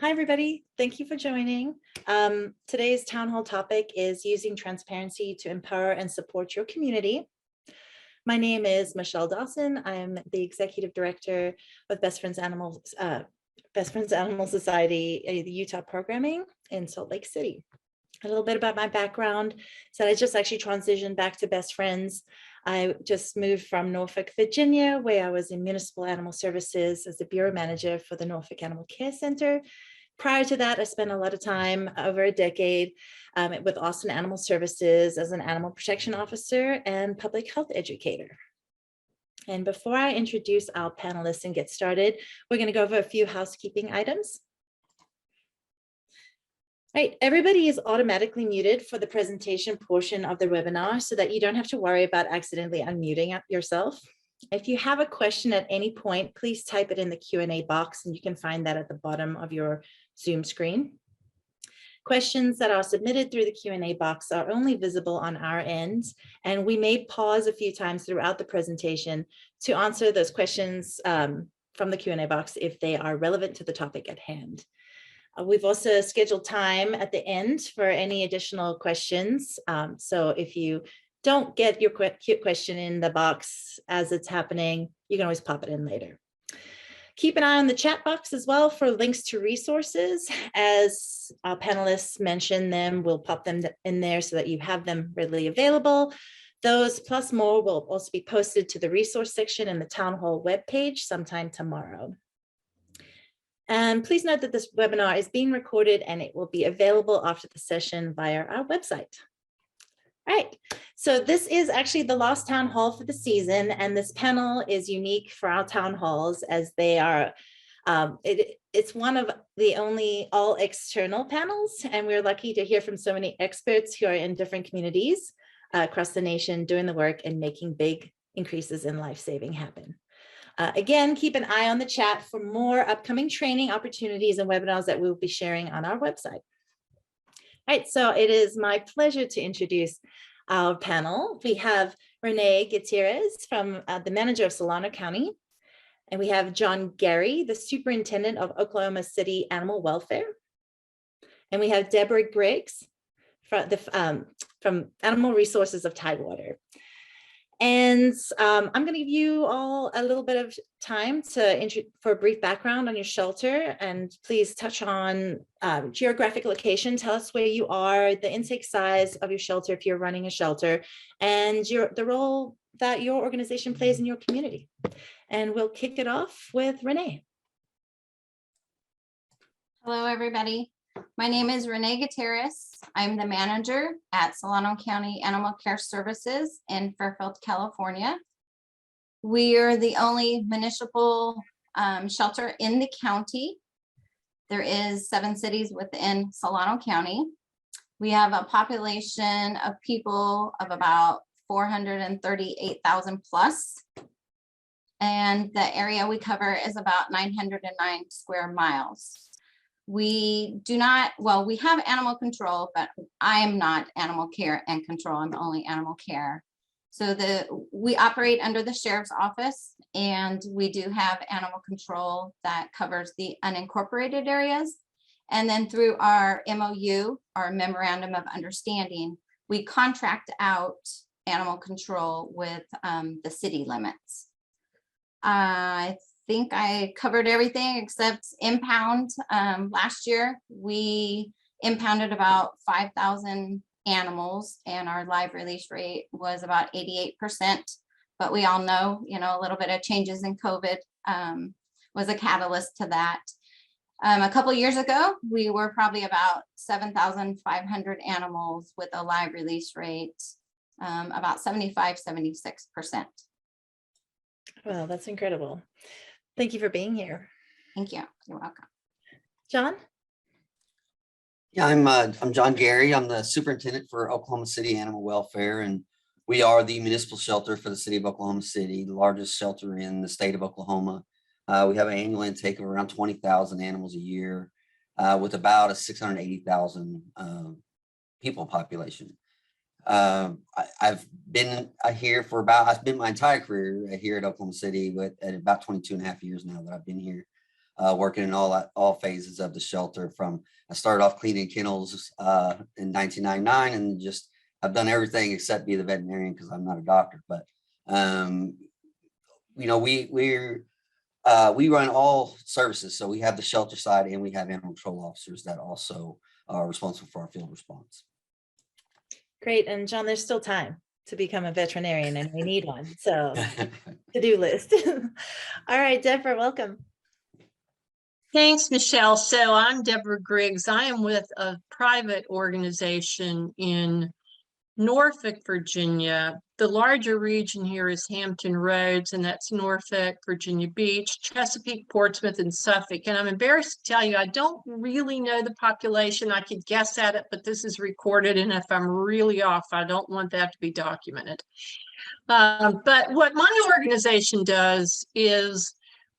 Hi, everybody. Thank you for joining. Today's town hall topic is using transparency to empower and support your community. My name is Michelle Dosson. I'm the Executive Director of Best Friends Animal Society, the Utah programming in Salt Lake City. A little bit about my background. So I just actually transitioned back to Best Friends. I just moved from Norfolk, Virginia, where I was in municipal animal services as the bureau manager for the Norfolk Animal Care Center. Prior to that, I spent a lot of time, over a decade, with Austin Animal Services as an animal protection officer and public health educator. And before I introduce our panelists and get started, we're going to go over a few housekeeping items. Right, everybody is automatically muted for the presentation portion of the webinar so that you don't have to worry about accidentally unmuting yourself. If you have a question at any point, please type it in the Q&A box, and you can find that at the bottom of your Zoom screen. Questions that are submitted through the Q&A box are only visible on our end, and we may pause a few times throughout the presentation to answer those questions from the Q&A box if they are relevant to the topic at hand. We've also scheduled time at the end for any additional questions. So if you don't get your question in the box as it's happening, you can always pop it in later. Keep an eye on the chat box as well for links to resources. As our panelists mention them, we'll pop them in there so that you have them readily available. Those plus more will also be posted to the resource section in the Town Hall webpage sometime tomorrow. And please note that this webinar is being recorded and it will be available after the session via our website. All right, so this is actually the last town hall for the season, and this panel is unique for our town halls as they are, it's one of the only all external panels, and we're lucky to hear from so many experts who are in different communities across the nation doing the work and making big increases in life-saving happen. Again, keep an eye on the chat for more upcoming training opportunities and webinars that we'll be sharing on our website. All right, so it is my pleasure to introduce our panel. We have Renee Gutierrez, from the manager of Solano County, and we have John Gary, the superintendent of Oklahoma City Animal Welfare, and we have Deborah Briggs from Animal Resources of Tidewater. And I'm going to give you all a little bit of time for a brief background on your shelter, and please touch on geographic location. Tell us where you are, the intake size of your shelter if you're running a shelter, and the role that your organization plays in your community. And we'll kick it off with Renee. Hello, everybody. My name is Renee Gutierrez. I'm the manager at Solano County Animal Care Services in Fairfield, California. We are the only municipal shelter in the county. There is 7 cities within Solano County. We have a population of people of about 438,000 plus. And the area we cover is about 909 square miles. We do not, well, we have animal control, but I am not animal care and control. I'm only animal care. So we operate under the sheriff's office, and we do have animal control that covers the unincorporated areas. And then through our MOU, our memorandum of understanding, we contract out animal control with the city limits. I think I covered everything except impound. Last year, we impounded about 5,000 animals, and our live release rate was about 88%. But we all know, a little bit of changes in COVID was a catalyst to that. A couple of years ago, we were probably about 7,500 animals with a live release rate, about 75–76%. Well, that's incredible. Thank you for being here. Thank you. You're welcome. John? Yeah, I'm John Gary. I'm the superintendent for Oklahoma City Animal Welfare, and we are the municipal shelter for the city of Oklahoma City, the largest shelter in the state of Oklahoma. We have an annual intake of around 20,000 animals a year, with about a 680,000 people population. I've been here for I've been my entire career here at Oklahoma City at about 22.5 years now that I've been here. working in all phases of the shelter. I started off cleaning kennels in 1999, and just I've done everything except be the veterinarian because I'm not a doctor. But we run all services, so we have the shelter side and we have animal control officers that also are responsible for our field response. Great. And John, there's still time to become a veterinarian, and we need one. So to-do list. All right, Deborah, welcome. Thanks, Michelle. So I'm Deborah Griggs. I am with a private organization in Norfolk, Virginia. The larger region here is Hampton Roads, and that's Norfolk, Virginia Beach, Chesapeake, Portsmouth, and Suffolk. And I'm embarrassed to tell you, I don't really know the population. I could guess at it, but this is recorded, and if I'm really off, I don't want that to be documented. But what my organization does is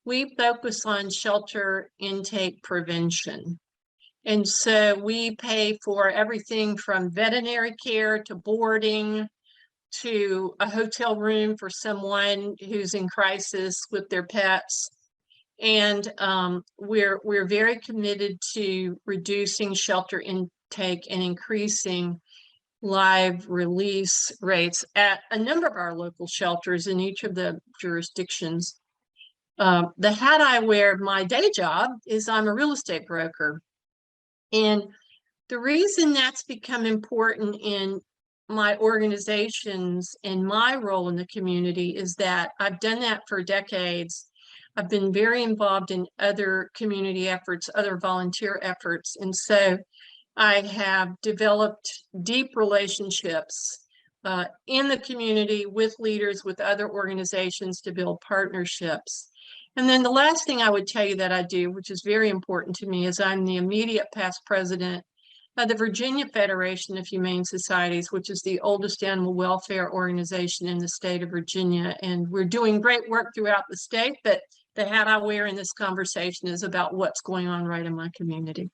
we focus on shelter intake prevention. And so we pay for everything from veterinary care to boarding to a hotel room for someone who's in crisis with their pets. And we're very committed to reducing shelter intake and increasing live release rates at a number of our local shelters in each of the jurisdictions. The hat I wear, my day job, is I'm a real estate broker. And the reason that's become important in my organizations and my role in the community is that I've done that for decades. I've been very involved in other community efforts, other volunteer efforts. And so I have developed deep relationships in the community with leaders, with other organizations to build partnerships. And then the last thing I would tell you that I do, which is very important to me, is I'm the immediate past president of the Virginia Federation of Humane Societies, which is the oldest animal welfare organization in the state of Virginia. And we're doing great work throughout the state, but the hat I wear in this conversation is about what's going on right in my community.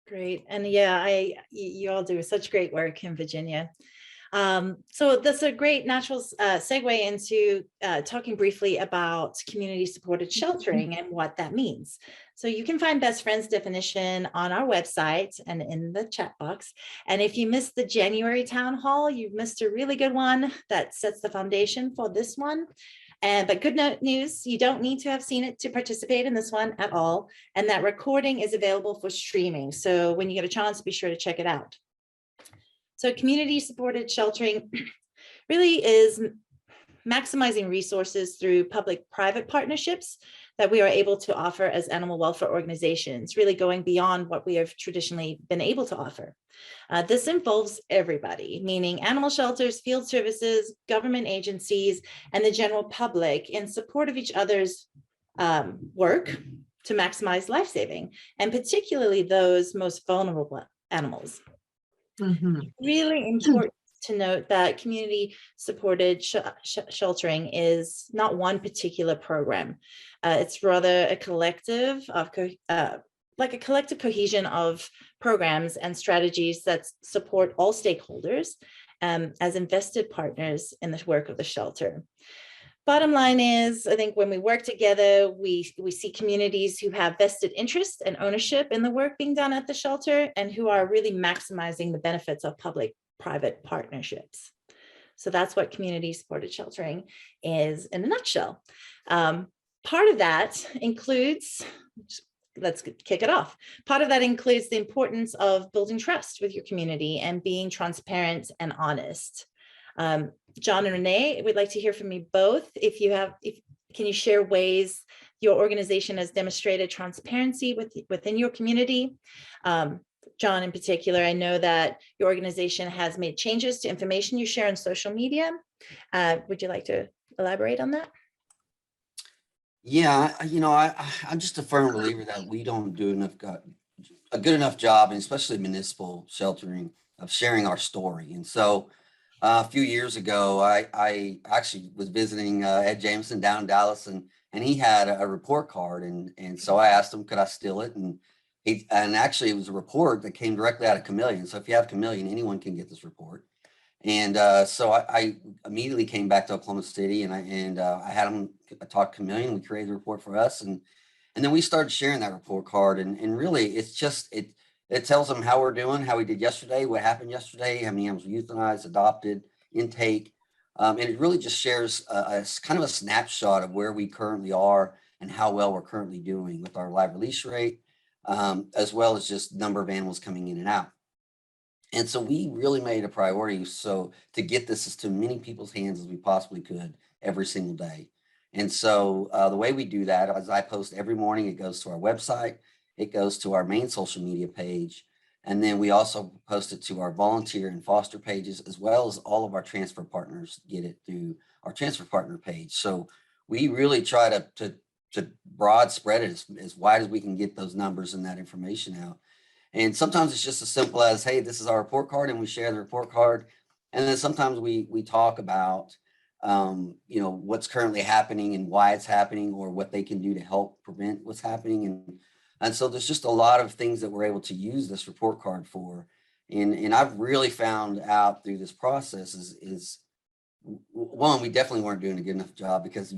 Great. And yeah, you all do such great work in Virginia. So that's a great natural segue into talking briefly about community supported sheltering and what that means. So you can find Best Friends definition on our website and in the chat box. And if you missed the January town hall, you've missed a really good one that sets the foundation for this one. But good news, you don't need to have seen it to participate in this one at all. And that recording is available for streaming. So when you get a chance, be sure to check it out. So community supported sheltering really is maximizing resources through public-private partnerships that we are able to offer as animal welfare organizations, really going beyond what we have traditionally been able to offer. This involves everybody, meaning animal shelters, field services, government agencies, and the general public in support of each other's work to maximize life-saving, and particularly those most vulnerable animals. Mm-hmm. Really important to note that community supported sheltering is not one particular program. It's rather a collective of collective cohesion of programs and strategies that support all stakeholders as invested partners in the work of the shelter. Bottom line is, I think when we work together, we see communities who have vested interest and ownership in the work being done at the shelter and who are really maximizing the benefits of public-private partnerships. So that's what community supported sheltering is in a nutshell. Part of that includes, let's kick it off. Part of that includes the importance of building trust with your community and being transparent and honest. John and Renee, we'd like to hear from you both. Can you share ways your organization has demonstrated transparency within your community? John, in particular, I know that your organization has made changes to information you share on social media. Would you like to elaborate on that? Yeah, I'm just a firm believer that we don't do a good enough job, and especially municipal sheltering, of sharing our story. And so a few years ago, I actually was visiting Ed Jameson down in Dallas, and he had a report card, and so I asked him, could I steal it? And actually it was a report that came directly out of Chameleon. So if you have Chameleon, anyone can get this report. And so I immediately came back to Oklahoma City, and I had him talk to Chameleon. We created the report for us, and And then we started sharing that report card, and really it's just, it tells them how we're doing, how we did yesterday, what happened yesterday, how many animals were euthanized, adopted, intake. And it really just shares a kind of a snapshot of where we currently are and how well we're currently doing with our live release rate, as well as just number of animals coming in and out. And so we really made a priority to get this as to many people's hands as we possibly could every single day. And so the way we do that is I post every morning. It goes to our website, it goes to our main social media page, and then we also post it to our volunteer and foster pages, as well as all of our transfer partners get it through our transfer partner page. So we really try to broad spread it as wide as we can get those numbers and that information out. And sometimes it's just as simple as, hey, this is our report card, and we share the report card. And then sometimes we talk about, what's currently happening and why it's happening, or what they can do to help prevent what's happening. And so there's just a lot of things that we're able to use this report card for. And I've really found out through this process is one, we definitely weren't doing a good enough job, because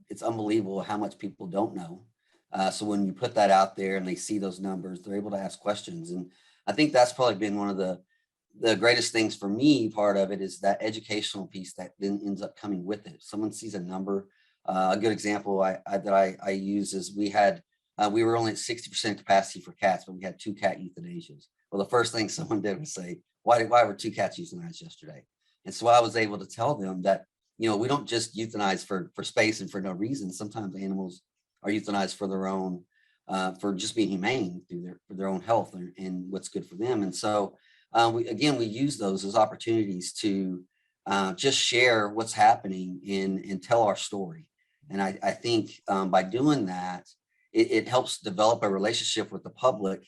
it's unbelievable how much people don't know. So when you put that out there and they see those numbers, they're able to ask questions. And I think that's probably been one of the greatest things for me. Part of it is that educational piece that then ends up coming with it. Someone sees a number. A good example that I use is we were only at 60% capacity for cats, but we had 2 cat euthanasias. Well, the first thing someone did was say, why were 2 cats euthanized yesterday? And so I was able to tell them that, we don't just euthanize for space and for no reason. Sometimes animals are euthanized for their own, for just being humane for their own health and what's good for them. And so we use those as opportunities to just share what's happening and tell our story. And I think by doing that, it helps develop a relationship with the public.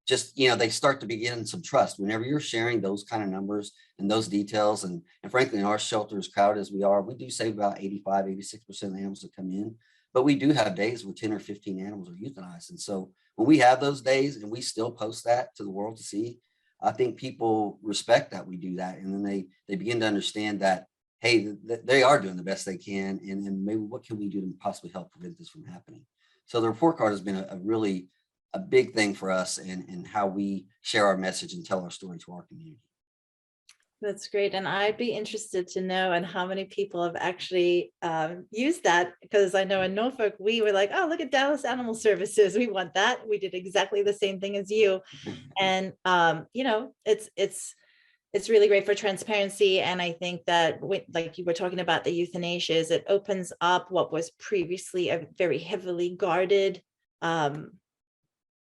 Just, they start to begin some trust whenever you're sharing those kind of numbers and those details. And frankly, in our shelter, as crowded as we are, we do save about 85-86% of the animals that come in. But we do have days where 10 or 15 animals are euthanized. And so when we have those days and we still post that to the world to see, I think people respect that we do that. And then they begin to understand that, hey, they are doing the best they can. And then maybe what can we do to possibly help prevent this from happening? So the report card has been a really big thing for us in how we share our message and tell our story to our community. That's great. And I'd be interested to know and how many people have actually used that, because I know in Norfolk, we were like, oh, look at Dallas Animal Services. We want that. We did exactly the same thing as you. And, it's really great for transparency. And I think that, like you were talking about the euthanasias, it opens up what was previously a very heavily guarded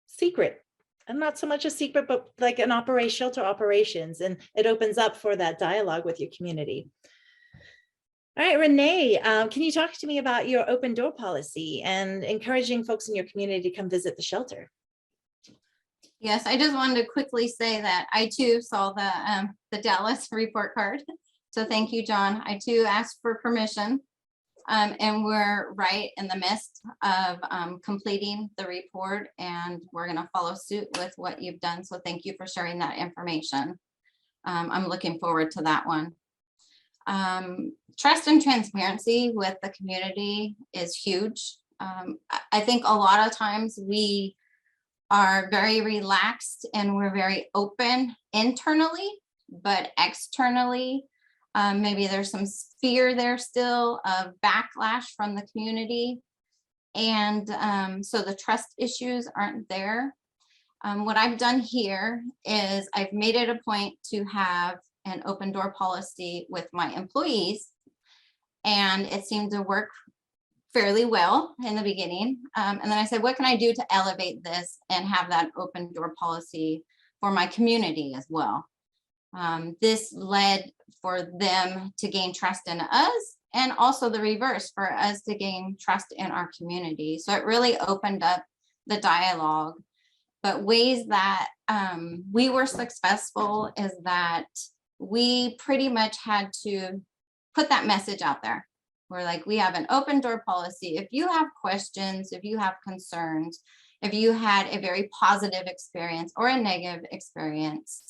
secret. And not so much a secret, but like an shelter operations. And it opens up for that dialogue with your community. All right, Renee, can you talk to me about your open door policy and encouraging folks in your community to come visit the shelter? Yes, I just wanted to quickly say that I too saw the Dallas report card. So thank you, John. I too asked for permission. And we're right in the midst of completing the report, and we're going to follow suit with what you've done. So thank you for sharing that information. I'm looking forward to that one. Trust and transparency with the community is huge. I think a lot of times we are very relaxed and we're very open internally, but externally, maybe there's some fear there still of backlash from the community. And so the trust issues aren't there. What I've done here is I've made it a point to have an open door policy with my employees. And it seemed to work fairly well in the beginning. And then I said, what can I do to elevate this and have that open door policy for my community as well? This led for them to gain trust in us, and also the reverse, for us to gain trust in our community. So it really opened up the dialogue. But ways that we were successful is that we pretty much had to put that message out there. We're like, we have an open door policy. If you have questions, if you have concerns, if you had a very positive experience or a negative experience,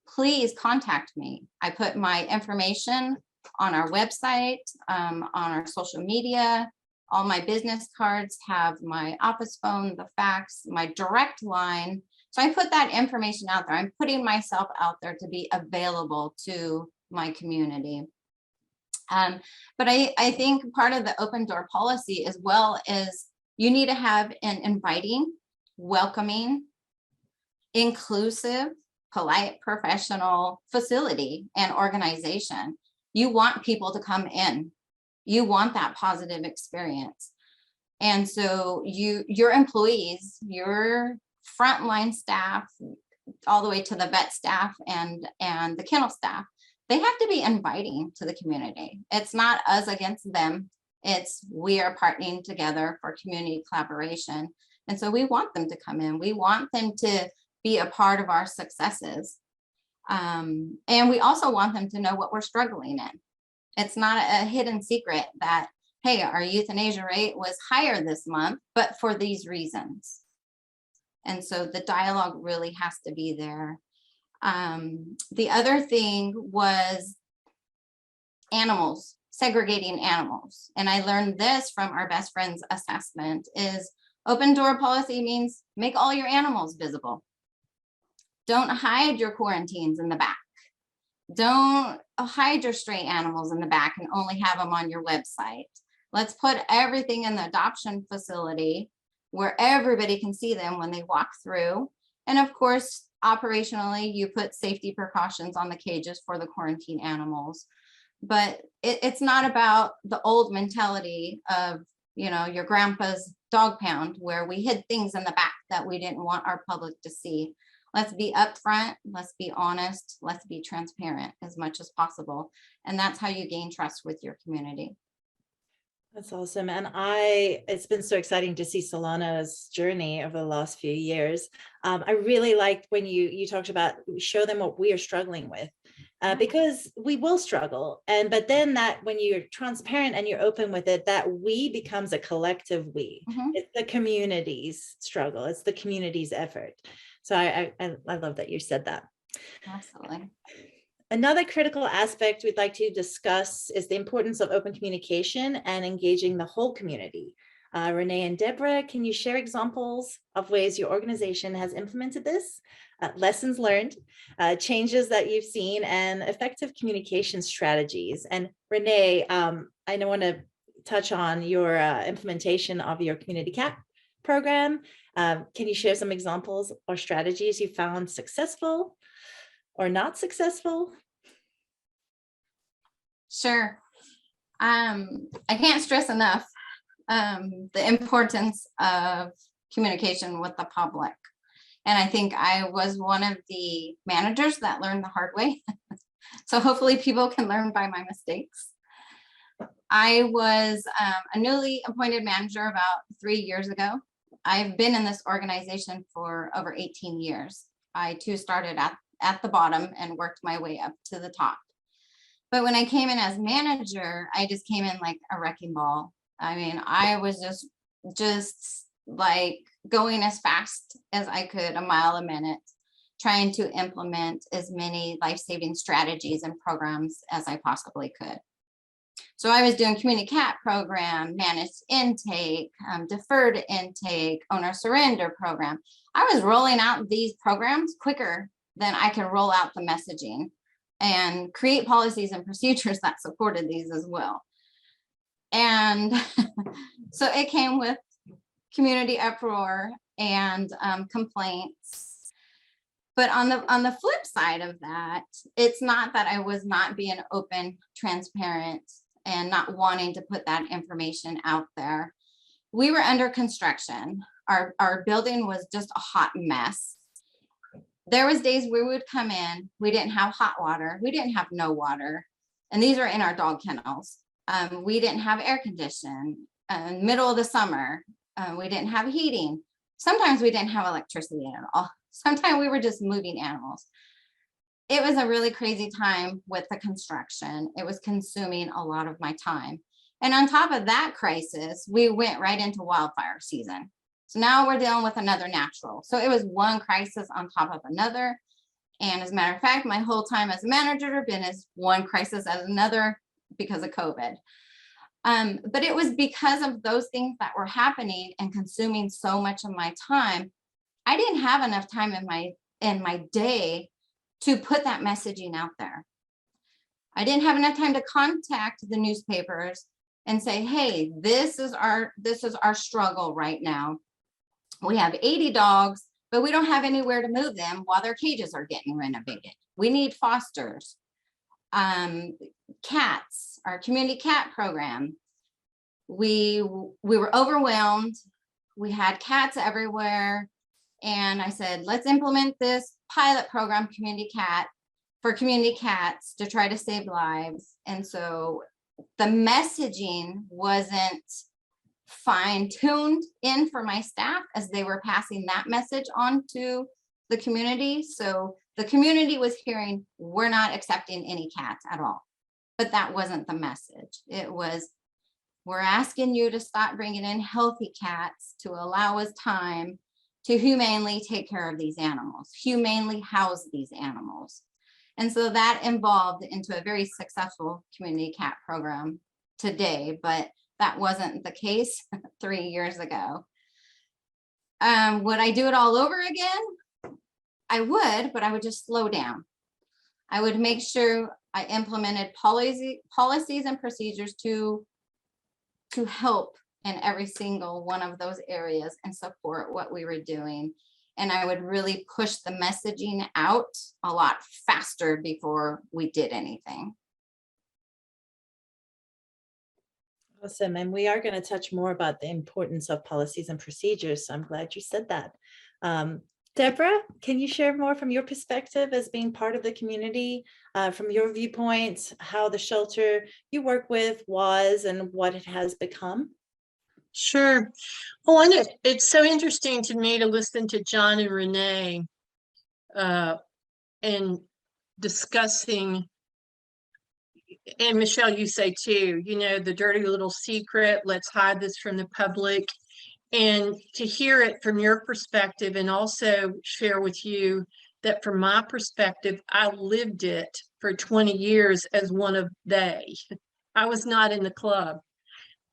please contact me. I put my information on our website, on our social media, All my business cards have my office phone, the fax, my direct line. So I put that information out there. I'm putting myself out there to be available to my community. But I think part of the open door policy as well is you need to have an inviting, welcoming, inclusive, polite, professional facility and organization. You want people to come in. You want that positive experience. And so your employees, your frontline staff, all the way to the vet staff and the kennel staff, they have to be inviting to the community. It's not us against them. It's we are partnering together for community collaboration. And so we want them to come in. We want them to be a part of our successes. And we also want them to know what we're struggling in. It's not a hidden secret that, hey, our euthanasia rate was higher this month, but for these reasons. And so the dialogue really has to be there. The other thing was animals, segregating animals. And I learned this from our best friend's assessment is open door policy means make all your animals visible. Don't hide your quarantines in the back. Don't hide your stray animals in the back and only have them on your website. Let's put everything in the adoption facility where everybody can see them when they walk through. And of course, operationally, you put safety precautions on the cages for the quarantine animals. But it's not about the old mentality of, you know, your grandpa's dog pound where we hid things in the back that we didn't want our public to see. Let's be upfront, let's be honest, let's be transparent as much as possible. And that's how you gain trust with your community. That's awesome. And it's been so exciting to see Solano's journey over the last few years. I really liked when you talked about show them what we are struggling with, because we will struggle. But then that when you're transparent and you're open with it, that we becomes a collective we. Mhm. It's the community's struggle. It's the community's effort. So I love that you said that. Absolutely. Another critical aspect we'd like to discuss is the importance of open communication and engaging the whole community. Renee and Deborah, can you share examples of ways your organization has implemented this? Lessons learned, changes that you've seen, and effective communication strategies. And Renee, I want to touch on your implementation of your community CAP program. Can you share some examples or strategies you found successful or not successful? Sure. I can't stress enough the importance of communication with the public. And I think I was one of the managers that learned the hard way. So hopefully people can learn by my mistakes. I was a newly appointed manager about 3 years ago. I've been in this organization for over 18 years. I too started at the bottom and worked my way up to the top. But when I came in as manager, I just came in like a wrecking ball. I mean, I was just like going as fast as I could, a mile a minute, trying to implement as many life-saving strategies and programs as I possibly could. So I was doing community CAP program, managed intake, deferred intake, owner surrender program. I was rolling out these programs quicker than I could roll out the messaging and create policies and procedures that supported these as well. And so it came with community uproar and complaints. But on the flip side of that, it's not that I was not being open, transparent, and not wanting to put that information out there. We were under construction. Our building was just a hot mess. There was days we would come in, we didn't have hot water, we didn't have no water. And these are in our dog kennels. We didn't have air conditioning. Middle of the summer, we didn't have heating. Sometimes we didn't have electricity at all. Sometimes we were just moving animals. It was a really crazy time with the construction. It was consuming a lot of my time. And on top of that crisis, we went right into wildfire season. So now we're dealing with another natural. So it was one crisis on top of another. And as a matter of fact, my whole time as a manager been as one crisis as another because of COVID. But it was because of those things that were happening and consuming so much of my time. I didn't have enough time in my day to put that messaging out there. I didn't have enough time to contact the newspapers and say, hey, this is our struggle right now. We have 80 dogs, but we don't have anywhere to move them while their cages are getting renovated. We need fosters. Cats, our community cat program. We were overwhelmed. We had cats everywhere. And I said, let's implement this pilot program, community cat, for community cats to try to save lives. And so the messaging wasn't fine-tuned in for my staff as they were passing that message on to the community. So the community was hearing, we're not accepting any cats at all. But that wasn't the message. It was, we're asking you to stop bringing in healthy cats to allow us time to humanely take care of these animals, humanely house these animals. And so that evolved into a very successful community cat program today, but that wasn't the case 3 years ago. Would I do it all over again? I would, but I would just slow down. I would make sure I implemented policies and procedures to help in every single one of those areas and support what we were doing. And I would really push the messaging out a lot faster before we did anything. Awesome. And we are going to touch more about the importance of policies and procedures. So I'm glad you said that. Deborah, can you share more from your perspective as being part of the community, from your viewpoint, how the shelter you work with was and what it has become? Sure. Well, and it's so interesting to me to listen to John and Renee and discussing, and Michelle, you say too, you know, the dirty little secret, let's hide this from the public. And to hear it from your perspective and also share with you that from my perspective, I lived it for 20 years as one of they. I was not in the club.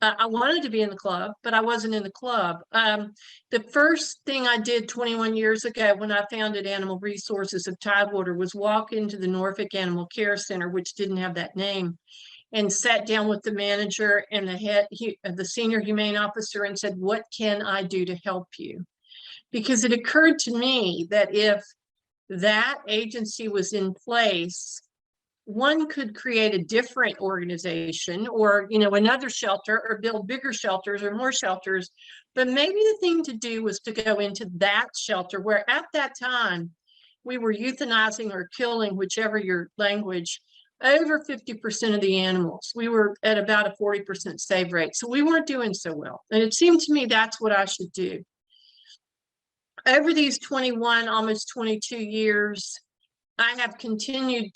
I wanted to be in the club, but I wasn't in the club. The first thing I did 21 years ago when I founded Animal Resources of Tidewater was walk into the Norfolk Animal Care Center, which didn't have that name, and sat down with the manager and the senior humane officer and said, what can I do to help you? Because it occurred to me that if that agency was in place, one could create a different organization or, you know, another shelter or build bigger shelters or more shelters. But maybe the thing to do was to go into that shelter where at that time we were euthanizing or killing, whichever your language, over 50% of the animals. We were at about a 40% save rate. So we weren't doing so well. And it seemed to me that's what I should do. Over these 21, almost 22 years, I have continued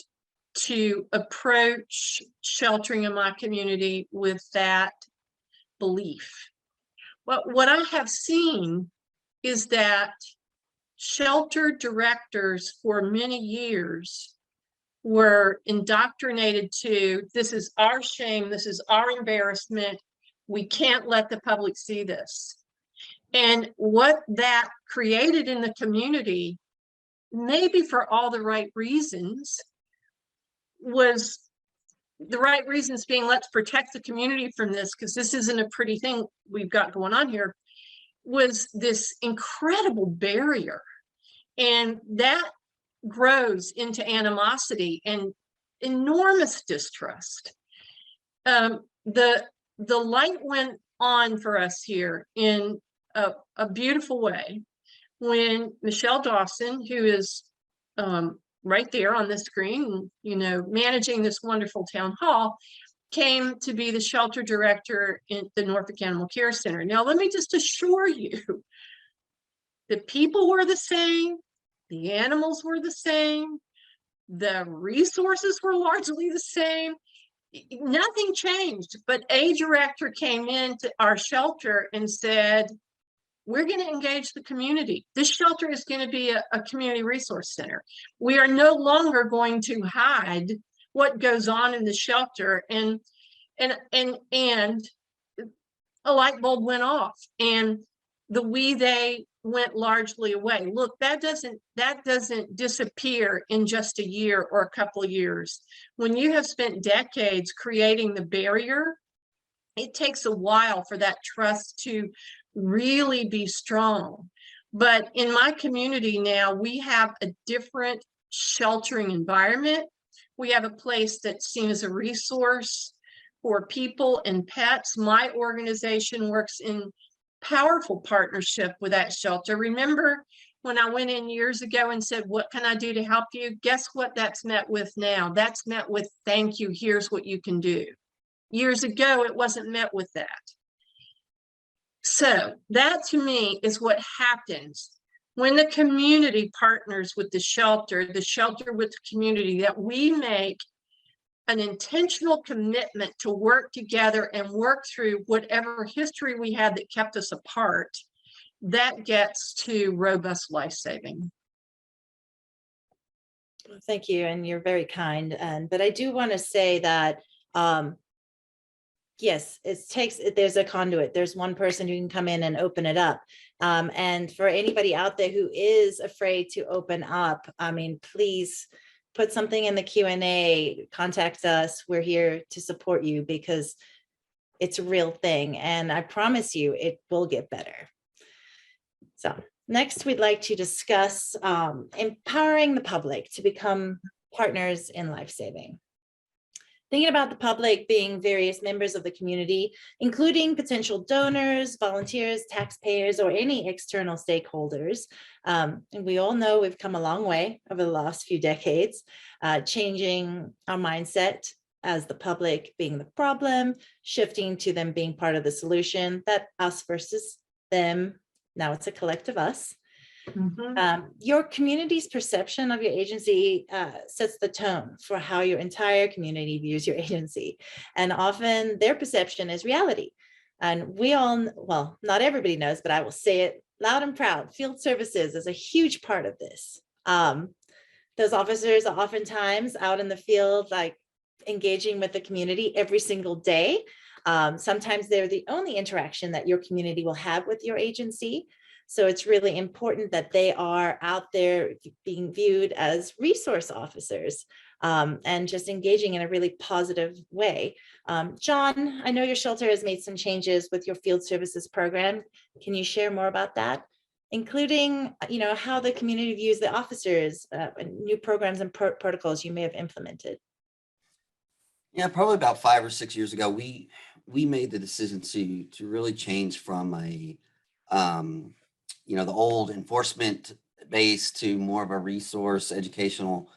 to approach sheltering in my community with that belief. What I have seen is that shelter directors for many years were indoctrinated to, this is our shame, this is our embarrassment, we can't let the public see this. And what that created in the community, maybe for all the right reasons, was the right reasons being, let's protect the community from this because this isn't a pretty thing we've got going on here, was this incredible barrier. And that grows into animosity and enormous distrust. The light went on for us here in a beautiful way when Michelle Dosson, who is right there on the screen, you know, managing this wonderful town hall, came to be the shelter director in the Norfolk Animal Care Center. Now, let me just assure you, the people were the same, the animals were the same, the resources were largely the same. Nothing changed, but a director came into our shelter and said, we're going to engage the community. This shelter is going to be a community resource center. We are no longer going to hide what goes on in the shelter. And And a light bulb went off, and the they went largely away. Look, that doesn't disappear in just a year or a couple of years. When you have spent decades creating the barrier, it takes a while for that trust to really be strong. But in my community now, we have a different sheltering environment. We have a place that's seen as a resource for people and pets. My organization works in powerful partnership with that shelter. Remember when I went in years ago and said, what can I do to help you? Guess what that's met with now? That's met with, thank you, here's what you can do. Years ago, it wasn't met with that. So that to me is what happens when the community partners with the shelter with the community, that we make an intentional commitment to work together and work through whatever history we had that kept us apart. That gets to robust life-saving. Thank you, and you're very kind. But I do want to say that yes, there's a conduit. There's one person who can come in and open it up. And for anybody out there who is afraid to open up, I mean, please put something in the Q&A, contact us. We're here to support you because it's a real thing. And I promise you, it will get better. So next, we'd like to discuss empowering the public to become partners in life-saving. Thinking about the public being various members of the community, including potential donors, volunteers, taxpayers, or any external stakeholders. And we all know we've come a long way over the last few decades, changing our mindset as the public being the problem, shifting to them being part of the solution, that us versus them. Now it's a collective us. Mm-hmm. Your community's perception of your agency sets the tone for how your entire community views your agency. And often their perception is reality. And we all, well, not everybody knows, but I will say it loud and proud. Field services is a huge part of this. Those officers are oftentimes out in the field, like engaging with the community every single day. Sometimes they're the only interaction that your community will have with your agency. So it's really important that they are out there being viewed as resource officers and just engaging in a really positive way. John, I know your shelter has made some changes with your field services program. Can you share more about that? Including, how the community views the officers, new programs and protocols you may have implemented. Yeah, probably about 5 or 6 years ago, we made the decision to really change from a the old enforcement base to more of a resource educational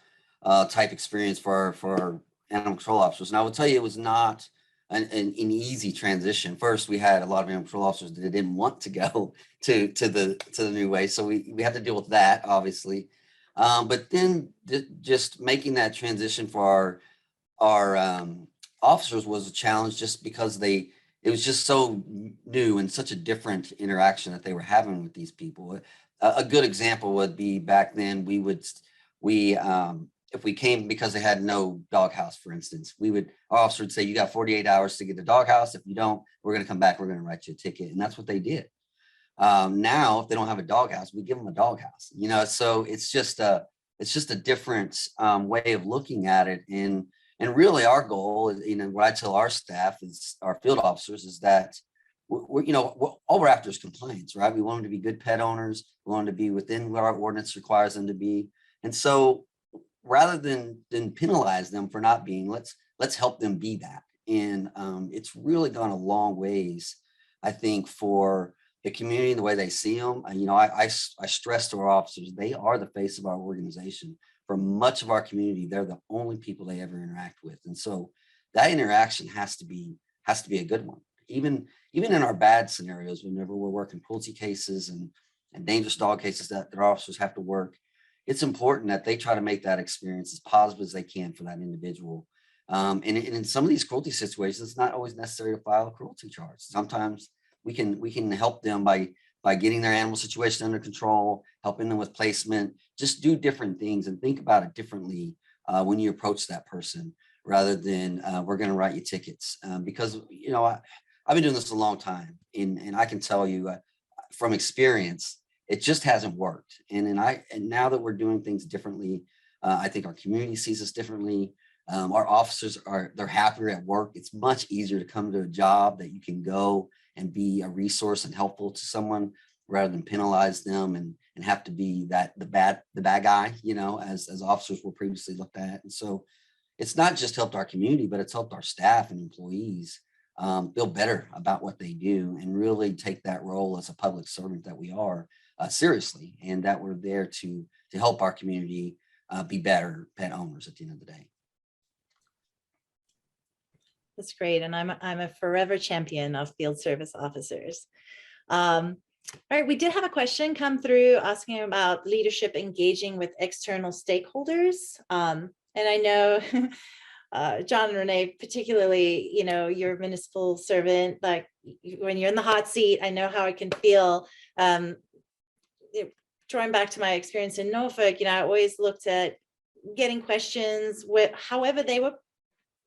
type experience for our animal control officers. And I will tell you, it was not an easy transition. First, we had a lot of animal control officers that didn't want to go to the new way, so we had to deal with that, obviously. But then just making that transition for our officers was a challenge, just because it was just so new and such a different interaction that they were having with these people. A good example would be back then, if we came because they had no doghouse, for instance, our officer would say, you got 48 hours to get the doghouse. If you don't, we're going to come back, we're going to write you a ticket. And that's what they did. Now, if they don't have a doghouse, we give them a doghouse, so it's just a different way of looking at it. And really our goal is, what I tell our staff, is our field officers, is that all we're after is compliance, right? We want them to be good pet owners. We want them to be within what our ordinance requires them to be. And so rather than penalize them for not being, let's help them be that. And it's really gone a long ways, I think, for the community and the way they see them. I stress to our officers, they are the face of our organization. For much of our community, they're the only people they ever interact with. And so that interaction has to be a good one. Even in our bad scenarios, whenever we're working cruelty cases and dangerous dog cases that our officers have to work, it's important that they try to make that experience as positive as they can for that individual. And in some of these cruelty situations, it's not always necessary to file a cruelty charge. Sometimes we can help them by getting their animal situation under control, helping them with placement, just do different things and think about it differently when you approach that person, rather than we're going to write you tickets. Because, you know, I've been doing this a long time, and I can tell you from experience, it just hasn't worked. And now that we're doing things differently, I think our community sees us differently. Our officers they're happier at work. It's much easier to come to a job that you can go and be a resource and helpful to someone rather than penalize them and have to be the bad guy, you know, as officers were previously looked at. And so it's not just helped our community, but it's helped our staff and employees feel better about what they do and really take that role as a public servant that we are seriously, and that we're there to help our community be better pet owners at the end of the day. That's great. And I'm a forever champion of field service officers. All right, we did have a question come through asking about leadership engaging with external stakeholders. And I know, John and Renee, particularly, you know, you're a municipal servant, like when you're in the hot seat, I know how it can feel. Drawing back to my experience in Norfolk, you know, I always looked at getting questions with however they were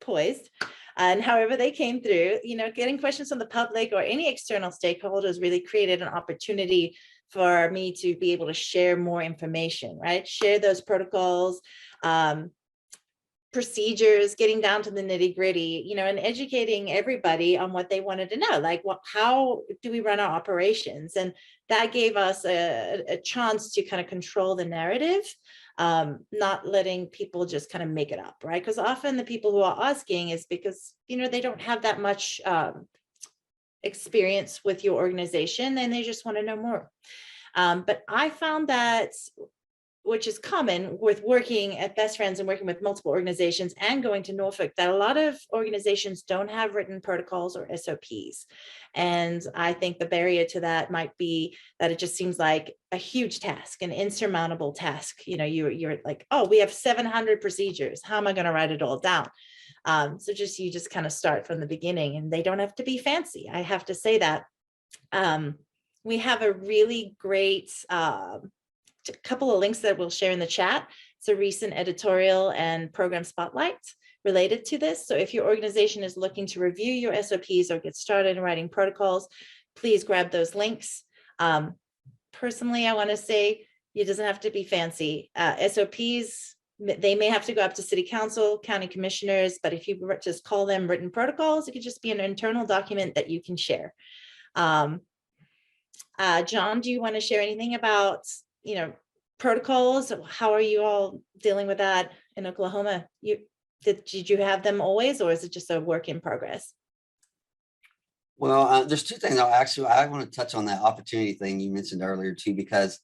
poised and however they came through, you know, getting questions from the public or any external stakeholders really created an opportunity for me to be able to share more information, right? Share those protocols, procedures, getting down to the nitty gritty, you know, and educating everybody on what they wanted to know, like how do we run our operations? And that gave us a chance to kind of control the narrative, not letting people just kind of make it up, right? Because often the people who are asking is because, you know, they don't have that much experience with your organization and they just want to know more. But I found that, which is common with working at Best Friends and working with multiple organizations and going to Norfolk, that a lot of organizations don't have written protocols or SOPs. And I think the barrier to that might be that it just seems like a huge task, an insurmountable task. You know, you're like, oh, we have 700 procedures. How am I going to write it all down? So you just kind of start from the beginning, and they don't have to be fancy. I have to say that. We have a really great couple of links that we'll share in the chat. It's a recent editorial and program spotlight related to this. So if your organization is looking to review your SOPs or get started in writing protocols, please grab those links. Personally, I want to say it doesn't have to be fancy. SOPs, they may have to go up to city council, county commissioners, but if you just call them written protocols, it could just be an internal document that you can share. John, do you want to share anything about, you know, protocols? How are you all dealing with that in Oklahoma? Did you have them always, or is it just a work in progress? Well, there's two things I want to touch on that opportunity thing you mentioned earlier too, because,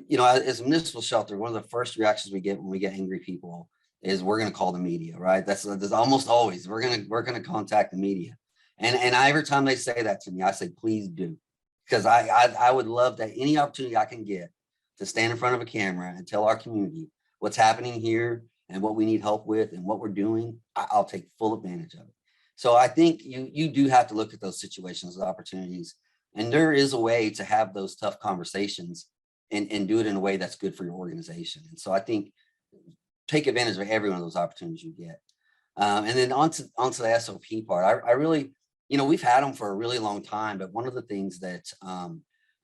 you know, as a municipal shelter, one of the first reactions we get when we get angry people is we're going to call the media, right? That's almost always we're going to contact the media, and every time they say that to me, I say, please do, because I would love that any opportunity I can get to stand in front of a camera and tell our community what's happening here and what we need help with and what we're doing. I'll take full advantage of it. So I think you do have to look at those situations as opportunities, and there is a way to have those tough conversations and do it in a way that's good for your organization. And so I think take advantage of every one of those opportunities you get. And then onto the SOP part, I really, you know, we've had them for a really long time, but one of the things that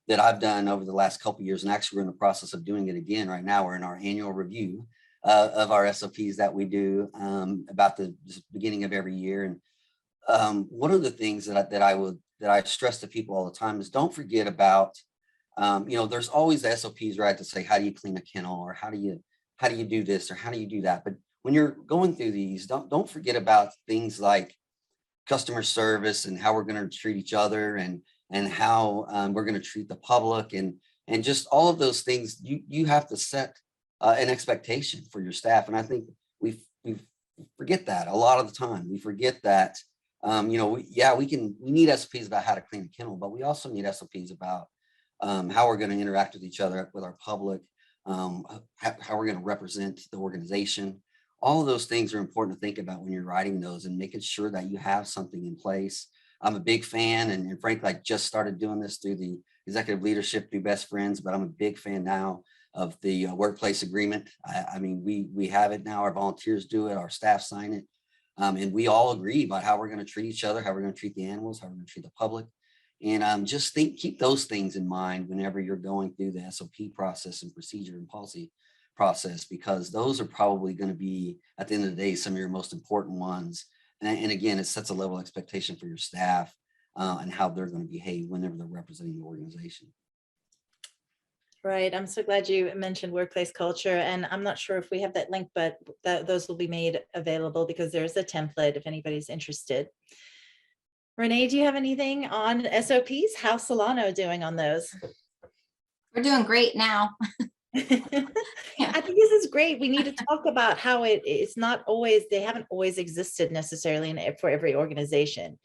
I've done over the last couple of years, and actually we're in the process of doing it again right now. We're in our annual review of our SOPs that we do about the beginning of every year. And one of the things that I stress to people all the time is don't forget about, you know, there's always the SOPs, right, to say, how do you clean a kennel, or how do you do this, or how do you do that? But when you're going through these, don't forget about things like customer service and how we're going to treat each other, and how we're going to treat the public, and just all of those things. You have to set an expectation for your staff. And I think we forget that a lot of the time. We forget that, you know, we need SOPs about how to clean a kennel, but we also need SOPs about how we're going to interact with each other, with our public, how we're going to represent the organization. All of those things are important to think about when you're writing those and making sure that you have something in place. I'm a big fan, and frankly, I just started doing this through the executive leadership through Best Friends, but I'm a big fan now of the workplace agreement. I mean, we have it now. Our volunteers do it. Our staff sign it. And we all agree about how we're going to treat each other, how we're going to treat the animals, how we're going to treat the public. And just keep those things in mind whenever you're going through the SOP process and procedure and policy process, because those are probably going to be, at the end of the day, some of your most important ones. And again, it sets a level of expectation for your staff and how they're going to behave whenever they're representing the organization. Right. I'm so glad you mentioned workplace culture, and I'm not sure if we have that link, but those will be made available because there's a template if anybody's interested. Renee, do you have anything on SOPs? How's Solano doing on those? We're doing great now. I think this is great. We need to talk about how it's not always, they haven't always existed necessarily for every organization.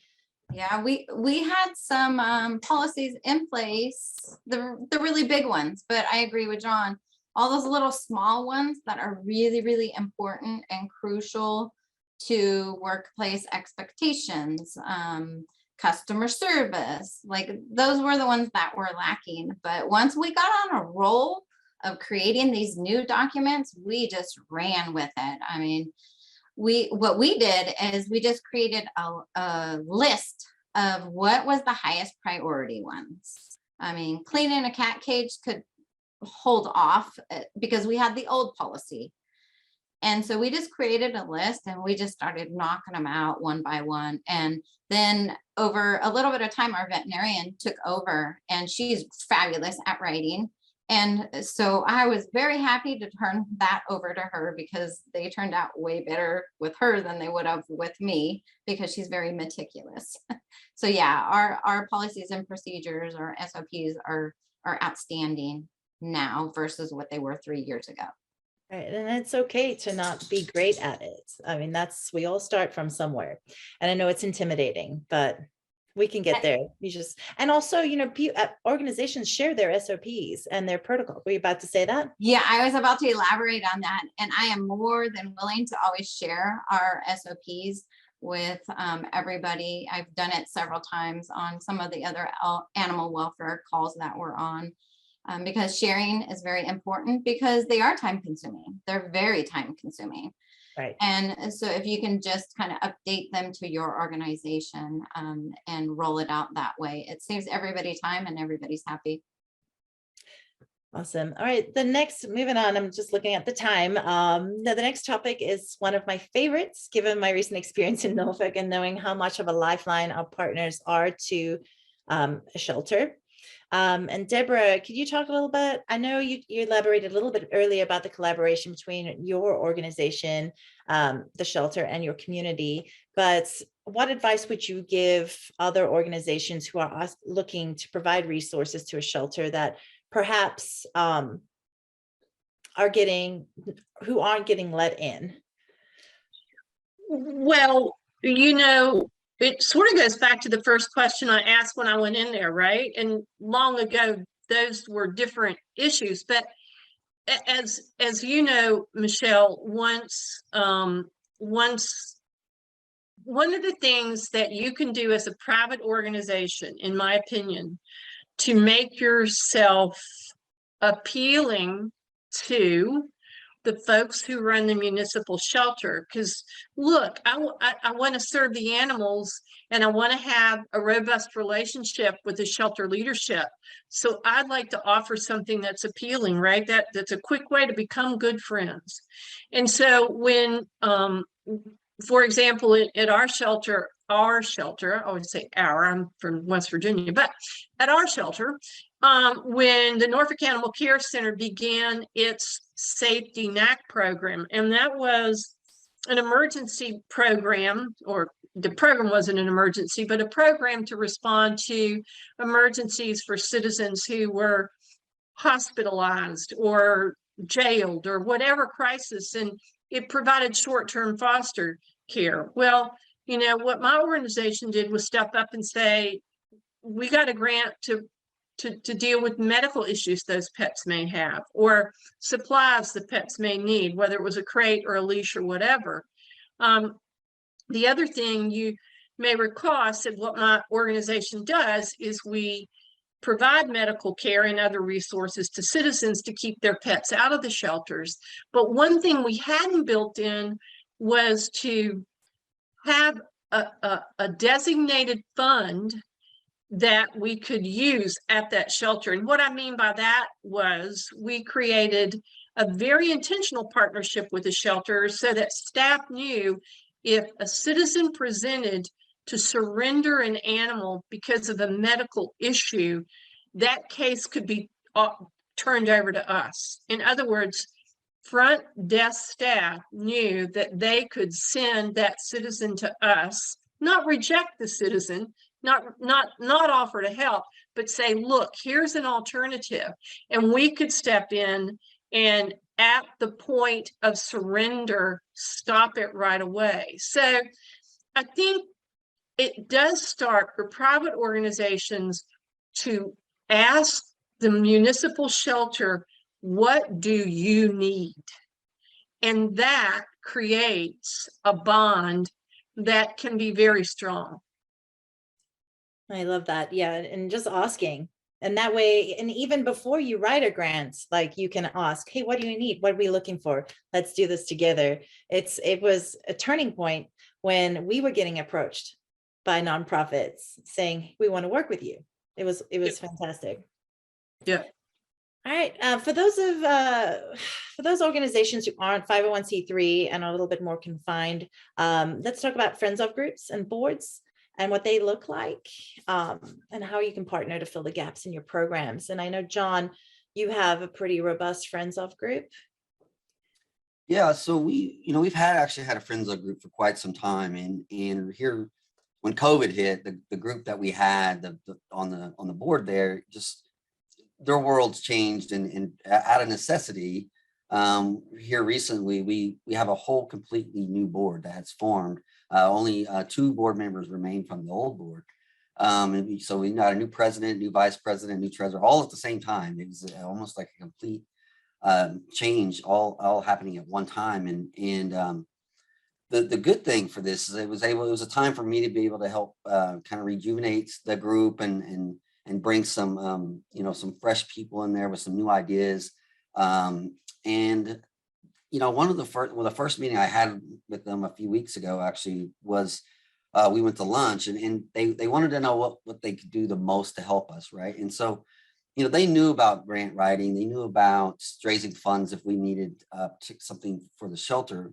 Yeah, we had some policies in place, the really big ones, but I agree with John. All those little small ones that are really, really important and crucial to workplace expectations, customer service, like those were the ones that were lacking. But once we got on a roll of creating these new documents, we just ran with it. I mean, what we did is we just created a list of what was the highest priority ones. I mean, cleaning a cat cage could hold off because we had the old policy. And so we just created a list and we just started knocking them out one by one. And then over a little bit of time, our veterinarian took over, and she's fabulous at writing. And so I was very happy to turn that over to her because they turned out way better with her than they would have with me, because she's very meticulous. So yeah, our policies and procedures, our SOPs are outstanding now versus what they were 3 years ago. Right. And it's okay to not be great at it. I mean, we all start from somewhere. And I know it's intimidating, but we can get there. And also, organizations share their SOPs and their protocol. Were you about to say that? Yeah, I was about to elaborate on that. And I am more than willing to always share our SOPs with everybody. I've done it several times on some of the other animal welfare calls that we're on, because sharing is very important because they are time consuming. They're very time consuming. Right. And so if you can just kind of update them to your organization and roll it out that way, it saves everybody time and everybody's happy. Awesome. All right. Moving on, I'm just looking at the time. The next topic is one of my favorites, given my recent experience in Norfolk and knowing how much of a lifeline our partners are to a shelter. And Deborah, could you talk a little bit? I know you elaborated a little bit earlier about the collaboration between your organization, the shelter, and your community, but what advice would you give other organizations who are looking to provide resources to a shelter that perhaps aren't getting let in? Well, it sort of goes back to the first question I asked when I went in there, right? And long ago, those were different issues. But as you know, Michelle, once one of the things that you can do as a private organization, in my opinion, to make yourself appealing to the folks who run the municipal shelter, because look, I want to serve the animals and I want to have a robust relationship with the shelter leadership. So I'd like to offer something that's appealing, right? That's a quick way to become good friends. And so when, for example, at our shelter, I always say our, I'm from West Virginia, but at our shelter, when the Norfolk Animal Care Center began its safety NAC program, and that was an emergency program, or the program wasn't an emergency, but a program to respond to emergencies for citizens who were hospitalized or jailed or whatever crisis, and it provided short-term foster care. Well, what my organization did was step up and say, we got a grant to deal with medical issues those pets may have, or supplies the pets may need, whether it was a crate or a leash or whatever. The other thing you may recall, I said what my organization does is we provide medical care and other resources to citizens to keep their pets out of the shelters. But one thing we hadn't built in was to have a designated fund that we could use at that shelter. And what I mean by that was we created a very intentional partnership with the shelter so that staff knew if a citizen presented to surrender an animal because of a medical issue, that case could be turned over to us. In other words, front desk staff knew that they could send that citizen to us, not reject the citizen, not offer to help, but say, look, here's an alternative. And we could step in and at the point of surrender, stop it right away. So I think it does start for private organizations to ask the municipal shelter, what do you need? And that creates a bond that can be very strong. I love that. Yeah. And just asking. And that way, and even before you write a grant, like you can ask, hey, what do you need? What are we looking for? Let's do this together. It was a turning point when we were getting approached by nonprofits saying, we want to work with you. It was fantastic. Yeah. All right. For those organizations who aren't 501c3 and are a little bit more confined, let's talk about friends of groups and boards and what they look like, and how you can partner to fill the gaps in your programs. And I know, John, you have a pretty robust friends of group. Yeah, so we've actually had a friends of group for quite some time, and here when COVID hit, the group that we had on the board there, just their worlds changed, and out of necessity, here recently we have a whole completely new board that has formed. Only 2 board members remain from the old board. So we got a new president, new vice president, new treasurer, all at the same time. It was almost like a complete change, all happening at one time. And the good thing for this is it was a time for me to be able to help kind of rejuvenate the group and bring some some fresh people in there with some new ideas. And one of the first meeting I had with them a few weeks ago actually was we went to lunch, and they wanted to know what they could do the most to help us, right? And so they knew about grant writing, they knew about raising funds if we needed something for the shelter,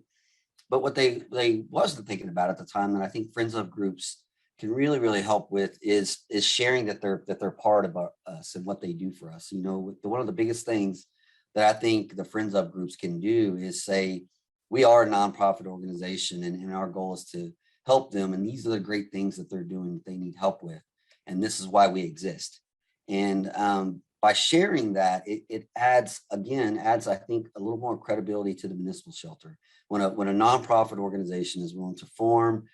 but what they wasn't thinking about at the time, and I think friends of groups can really help with, is sharing that they're part of us and what they do for us. One of the biggest things that I think the friends of groups can do is say, we are a nonprofit organization, and our goal is to help them. And these are the great things that they're doing that they need help with. And this is why we exist. And by sharing that, it adds, I think, a little more credibility to the municipal shelter. When a nonprofit organization is willing to form,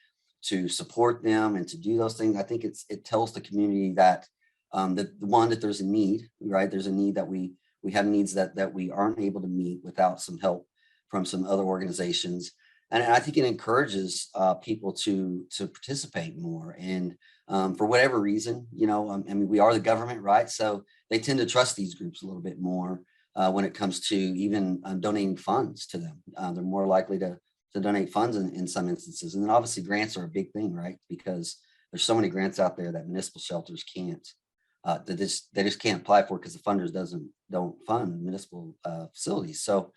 to support them and to do those things, I think it tells the community that that there's a need, right? There's a need that we have needs that we aren't able to meet without some help from some other organizations. And I think it encourages people to participate more. And for whatever reason, we are the government, right? So they tend to trust these groups a little bit more when it comes to even donating funds to them. They're more likely to donate funds in some instances. And then obviously grants are a big thing, right? Because there's so many grants out there that municipal shelters can't, they just can't apply for, because the funders don't fund municipal facilities. So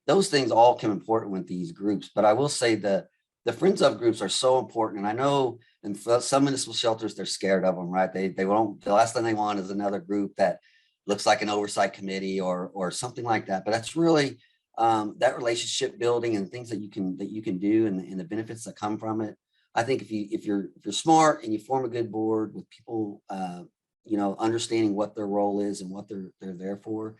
those things all come important with these groups. But I will say the friends of groups are so important. And I know in some municipal shelters, they're scared of them, right? They won't, the last thing they want is another group that looks like an oversight committee or something like that. But that's really that relationship building and things that you can do, and the benefits that come from it. I think if you're smart and you form a good board with people, understanding what their role is and what they're there for,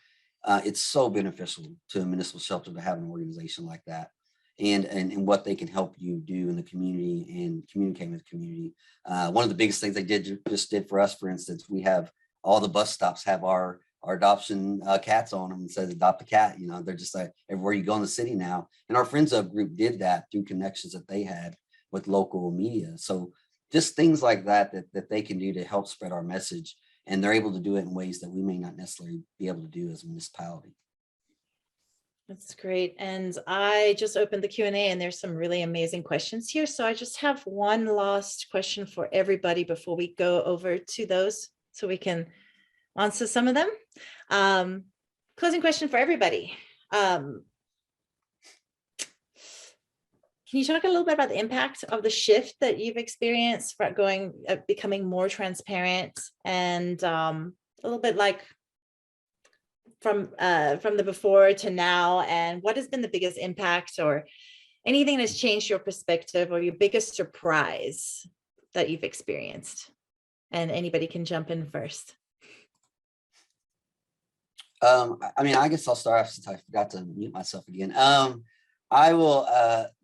it's so beneficial to a municipal shelter to have an organization like that, and what they can help you do in the community and communicate with the community. One of the biggest things they just did for us, for instance, we have all the bus stops have our adoption cats on them and says adopt a cat. They're just like everywhere you go in the city now. And our friends of group did that through connections that they had with local media. So just things like that they can do to help spread our message. And they're able to do it in ways that we may not necessarily be able to do as a municipality. That's great. And I just opened the Q&A and there's some really amazing questions here. So I just have one last question for everybody before we go over to those so we can answer some of them. Closing question for everybody. Can you talk a little bit about the impact of the shift that you've experienced for becoming more transparent and a little bit like from the before to now, and what has been the biggest impact or anything that's changed your perspective or your biggest surprise that you've experienced? And anybody can jump in first. I mean, I guess I'll start off since I forgot to mute myself again. I will,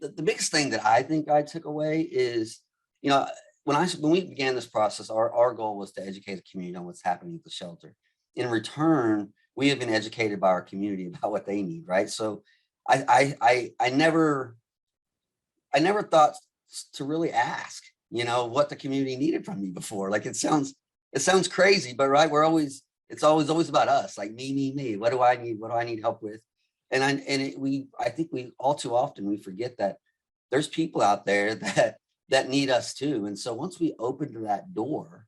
the biggest thing that I think I took away is, you know, when we began this process, our goal was to educate the community on what's happening at the shelter. In return, we have been educated by our community about what they need, right? So I never thought to really ask, you know, what the community needed from me before. Like it sounds crazy, but right, it's always about us, like me. What do I need? What do I need help with? And I think we all too often we forget that there's people out there that need us too. And so once we opened that door,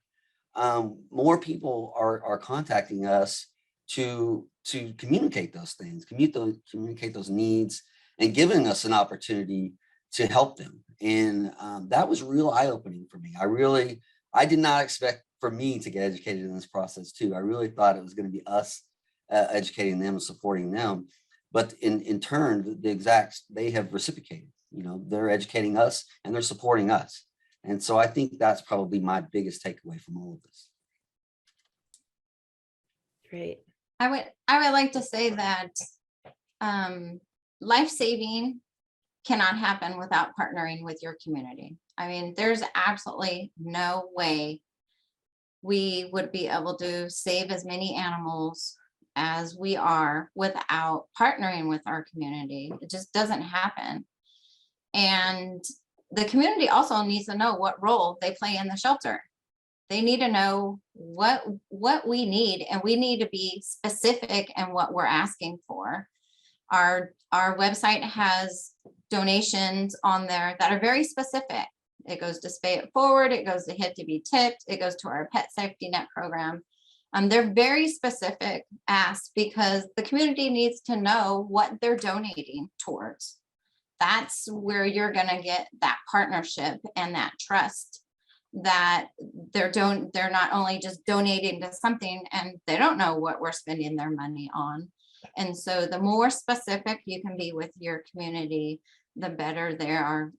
more people are contacting us to communicate those things, communicate those needs, and giving us an opportunity to help them. And that was real eye-opening for me. I did not expect for me to get educated in this process too. I really thought it was going to be us educating them and supporting them. But in turn, they have reciprocated. You know, they're educating us and they're supporting us. And so I think that's probably my biggest takeaway from all of this. Great. I would like to say that life-saving cannot happen without partnering with your community. I mean, there's absolutely no way we would be able to save as many animals as we are without partnering with our community. It just doesn't happen. And the community also needs to know what role they play in the shelter. They need to know what we need, and we need to be specific in what we're asking for. Our website has donations on there that are very specific. It goes to Spay It Forward, it goes to Hit to Be Tipped, it goes to our Pet Safety Net program. They're very specific asks because the community needs to know what they're donating towards. That's where you're going to get that partnership and that trust that they're not only just donating to something and they don't know what we're spending their money on. And so the more specific you can be with your community, the better they are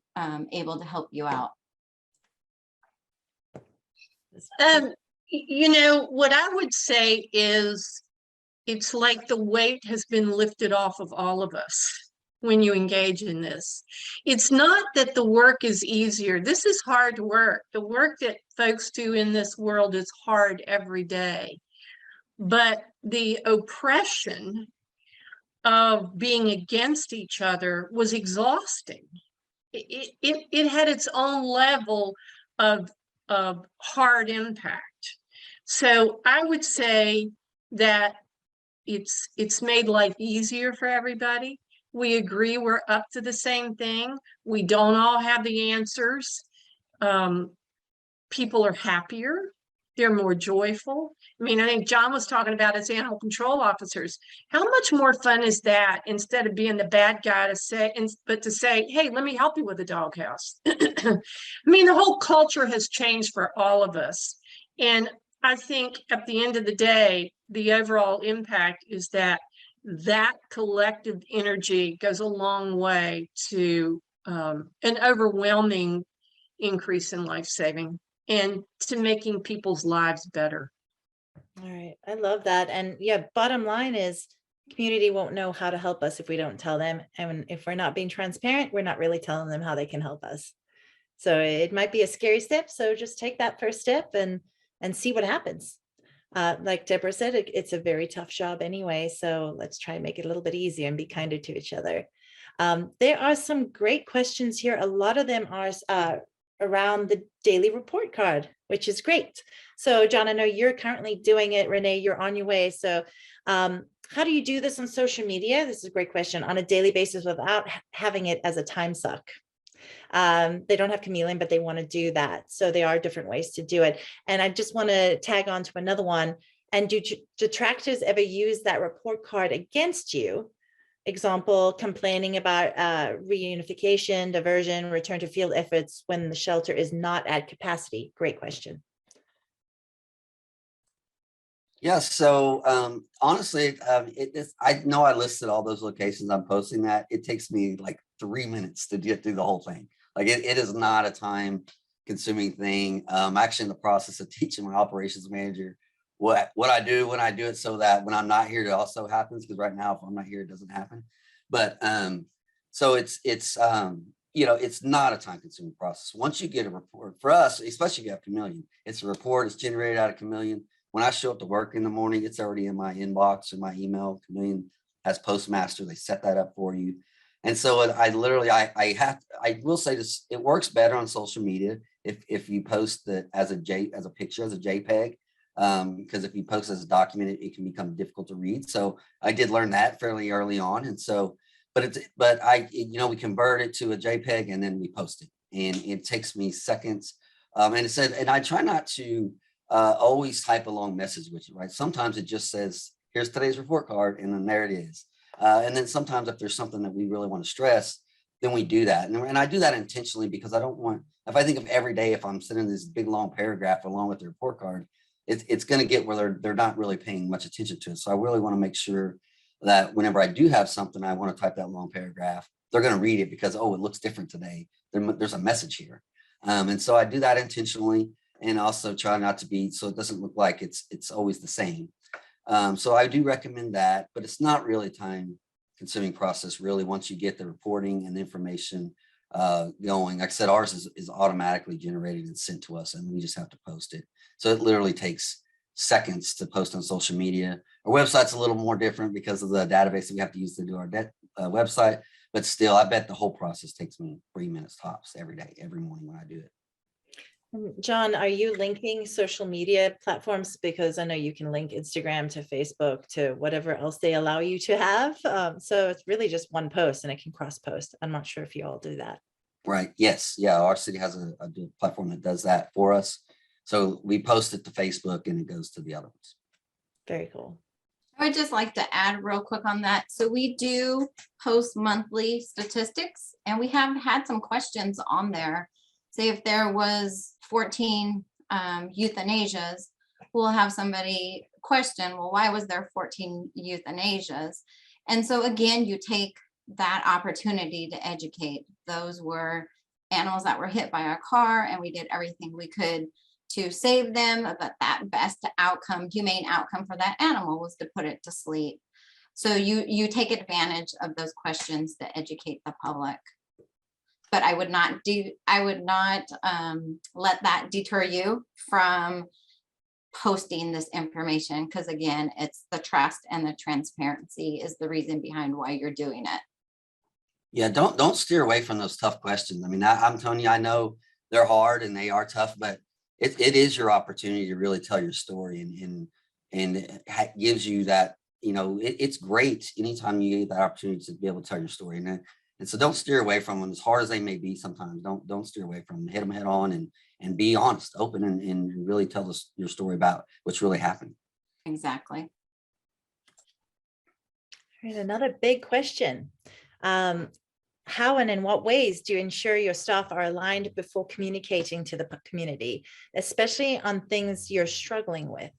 able to help you out. You know, what I would say is it's like the weight has been lifted off of all of us when you engage in this. It's not that the work is easier. This is hard work. The work that folks do in this world is hard every day. But the oppression of being against each other was exhausting. It had its own level of hard impact. So I would say that it's made life easier for everybody. We agree we're up to the same thing. We don't all have the answers. People are happier. They're more joyful. I mean, I think John was talking about as animal control officers. How much more fun is that instead of being the bad guy but to say, hey, let me help you with the doghouse. I mean, the whole culture has changed for all of us. And I think at the end of the day, the overall impact is that collective energy goes a long way to an overwhelming increase in life saving and to making people's lives better. All right. I love that. And yeah, bottom line is community won't know how to help us if we don't tell them. And if we're not being transparent, we're not really telling them how they can help us. So it might be a scary step. So just take that first step and see what happens. Like Deborah said, it's a very tough job anyway. So let's try and make it a little bit easier and be kinder to each other. There are some great questions here. A lot of them are around the daily report card, which is great. So John, I know you're currently doing it. Renee, you're on your way. So How do you do this on social media? This is a great question. On a daily basis without having it as a time suck. They don't have Chameleon, but they want to do that. So there are different ways to do it. And I just want to tag on to another one. And do detractors ever use that report card against you? Example, complaining about reunification, diversion, return to field efforts when the shelter is not at capacity. Great question. Yeah, so honestly, I know I listed all those locations I'm posting that. It takes me like 3 minutes to get through the whole thing. Like it is not a time consuming thing. I'm actually in the process of teaching my operations manager what I do when I do it, so that when I'm not here, it also happens, because right now, if I'm not here, it doesn't happen. But so it's you know, it's not a time consuming process. Once you get a report, for us, especially if you have Chameleon, it's a report, it's generated out of Chameleon. When I show up to work in the morning, it's already in my inbox or my email. Chameleon has Postmaster, they set that up for you. And so I literally, I will say this, it works better on social media if you post it as a picture, as a JPEG. Because if you post as a document, it can become difficult to read. So I did learn that fairly early on. And so, you know, we convert it to a JPEG and then we post it, and it takes me seconds. And it said, and I try not to always type a long message with you, right? Sometimes it just says, here's today's report card, and then there it is. And then sometimes if there's something that we really want to stress, then we do that. And I do that intentionally, because I don't want, if I think of every day, if I'm sending this big long paragraph along with the report card, it's going to get where they're not really paying much attention to it. So I really want to make sure that whenever I do have something, I want to type that long paragraph, they're going to read it because, oh, it looks different today. There's a message here. And so I do that intentionally, and also try not to be, so it doesn't look like it's always the same. So I do recommend that, but it's not really a time consuming process really, once you get the reporting and the information going. Like I said, ours is automatically generated and sent to us, and we just have to post it. So it literally takes seconds to post on social media. Our website's a little more different because of the database that we have to use to do our website, but still, I bet the whole process takes me 3 minutes tops every day, every morning when I do it. John, are you linking social media platforms? Because I know you can link Instagram to Facebook to whatever else they allow you to have. So it's really just one post and it can cross post. I'm not sure if you all do that. Right. Yes. Yeah. Our city has a platform that does that for us. So we post it to Facebook and it goes to the other ones. Very cool. I would just like to add real quick on that. So we do post monthly statistics, and we have had some questions on there. Say if there was 14 euthanasias, we'll have somebody question, well, why was there 14 euthanasias? And so again, you take that opportunity to educate. Those were animals that were hit by a car, and we did everything we could to save them, but that best outcome, humane outcome for that animal was to put it to sleep. So you take advantage of those questions to educate the public. But I would not let that deter you from posting this information, because again, it's the trust and the transparency is the reason behind why you're doing it. Yeah, don't steer away from those tough questions. I mean, I'm telling you, I know they're hard and they are tough, but it is your opportunity to really tell your story, and it gives you that, you know, it's great anytime you get that opportunity to be able to tell your story. And so don't steer away from them, as hard as they may be sometimes. Don't steer away from them. Hit them head on and be honest, open, and really tell us your story about what's really happening. Exactly. All right, another big question. How and in what ways do you ensure your staff are aligned before communicating to the community, especially on things you're struggling with?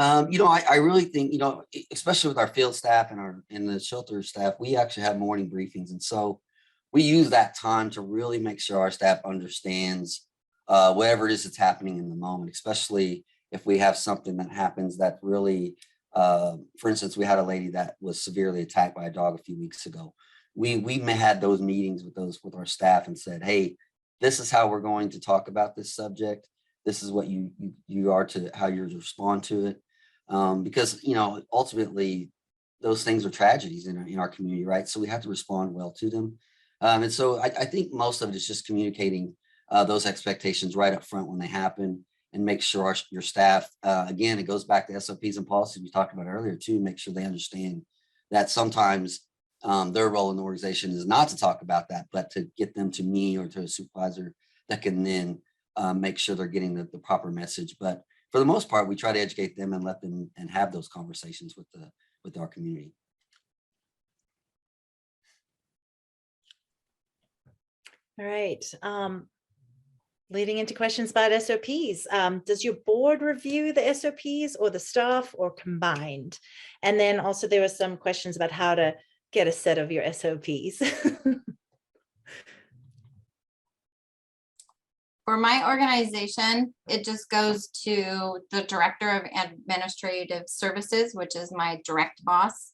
You know, I really think, you know, especially with our field staff and the shelter staff, we actually have morning briefings. And so we use that time to really make sure our staff understands whatever it is that's happening in the moment, especially if we have something that happens that really, for instance, we had a lady that was severely attacked by a dog a few weeks ago. We had those meetings with our staff and said, hey, this is how we're going to talk about this subject. This is what you are to how you respond to it. Because, you know, ultimately those things are tragedies in our community, right? So we have to respond well to them. And so I think most of it is just communicating those expectations right up front when they happen, make sure your staff, again, it goes back to SOPs and policies we talked about earlier too, make sure they understand that sometimes their role in the organization is not to talk about that, but to get them to me or to a supervisor that can then make sure they're getting the proper message. But for the most part, we try to educate them and let them and have those conversations with our community. All right. Leading into questions about SOPs. Does your board review the SOPs or the staff or combined? And then also there were some questions about how to get a set of your SOPs. For my organization, it just goes to the Director of Administrative Services, which is my direct boss,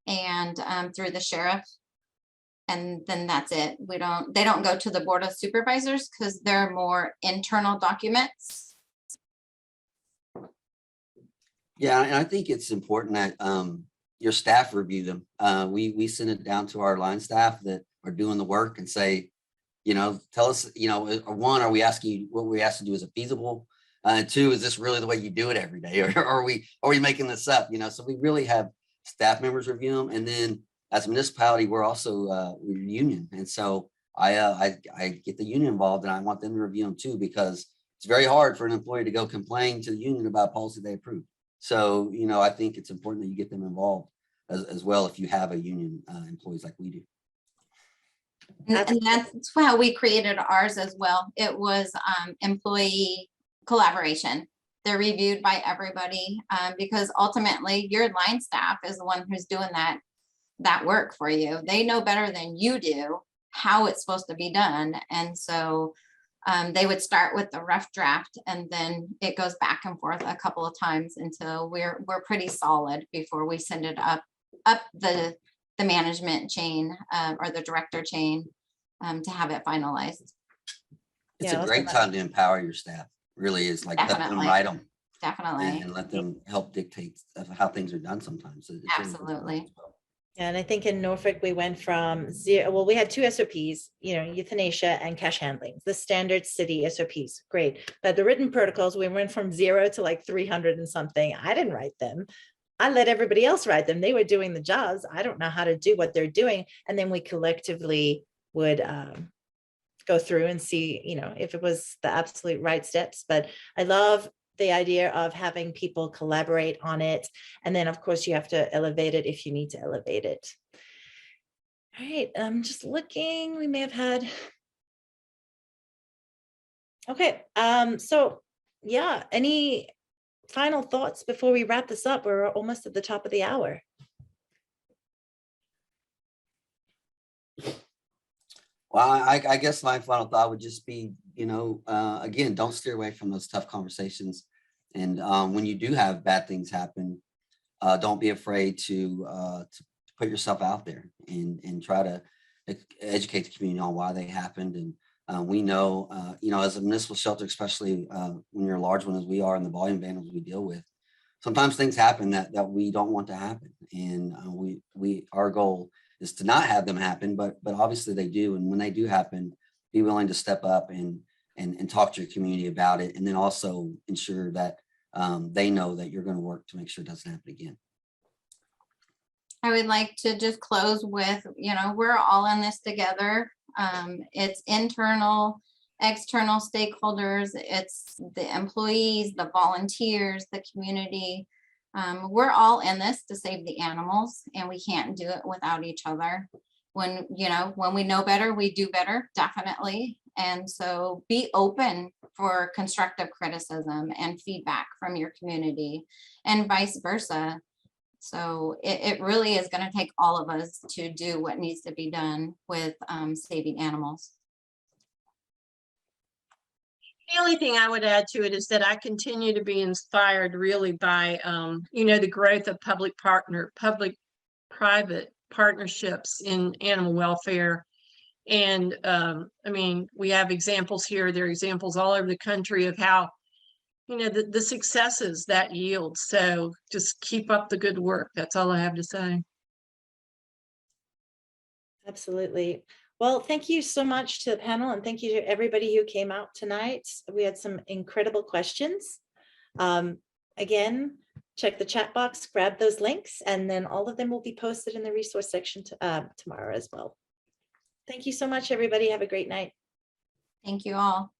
and through the sheriff. And then that's it. They don't go to the Board of Supervisors because they're more internal documents. Yeah, and I think it's important that your staff review them. We send it down to our line staff that are doing the work and say, tell us, one, are we asking you what we asked to do? Is it feasible? And two, is this really the way you do it every day? Or are we making this up? So we really have staff members review them. And then as a municipality, we're also we're union. And so I get the union involved, and I want them to review them too, because it's very hard for an employee to go complain to the union about a policy they approved. So, I think it's important that you get them involved as well if you have a union employees like we do. And that's how we created ours as well. It was employee collaboration. They're reviewed by everybody because ultimately your line staff is the one who's doing that work for you. They know better than you do how it's supposed to be done. And so they would start with the rough draft, and then it goes back and forth a couple of times until we're pretty solid before we send it up the management chain or the director chain to have it finalized. It's a great time to empower your staff. Really is, like, let them write them. Definitely. And let them help dictate how things are done sometimes. It's Absolutely. Really And I think in Norfolk, we went from zero. Well, we had two SOPs, euthanasia and cash handling, the standard city SOPs. Great. But the written protocols, we went from 0 to like 300 and something. I didn't write them. I let everybody else write them. They were doing the jobs. I don't know how to do what they're doing. And then we collectively would go through and see, if it was the absolute right steps. But I love the idea of having people collaborate on it. And then of course you have to elevate it if you need to elevate it. All right, I'm just looking, we may have had. Okay, so yeah, any final thoughts before we wrap this up? We're almost at the top of the hour. Well, I guess my final thought would just be, again, don't steer away from those tough conversations. And when you do have bad things happen, don't be afraid to put yourself out there and try to educate the community on why they happened. And we know, as a municipal shelter, especially when you're a large one as we are, and the volume of animals we deal with, sometimes things happen that we don't want to happen. And our goal is to not have them happen, but obviously they do. And when they do happen, be willing to step up and talk to your community about it. And then also ensure that they know that you're going to work to make sure it doesn't happen again. I would like to just close with, we're all in this together. It's internal, external stakeholders, it's the employees, the volunteers, the community. We're all in this to save the animals, and we can't do it without each other. When we know better, we do better, definitely. And so be open for constructive criticism and feedback from your community, and vice versa. So it really is going to take all of us to do what needs to be done with saving animals. The only thing I would add to it is that I continue to be inspired really by, the growth of public-private partnerships in animal welfare. And we have examples here. There are examples all over the country of how, the successes that yield. So just keep up the good work. That's all I have to say. Absolutely. Well, thank you so much to the panel and thank you to everybody who came out tonight. We had some incredible questions. Again, check the chat box, grab those links, and then all of them will be posted in the resource section tomorrow as well. Thank you so much, everybody. Have a great night. Thank you all.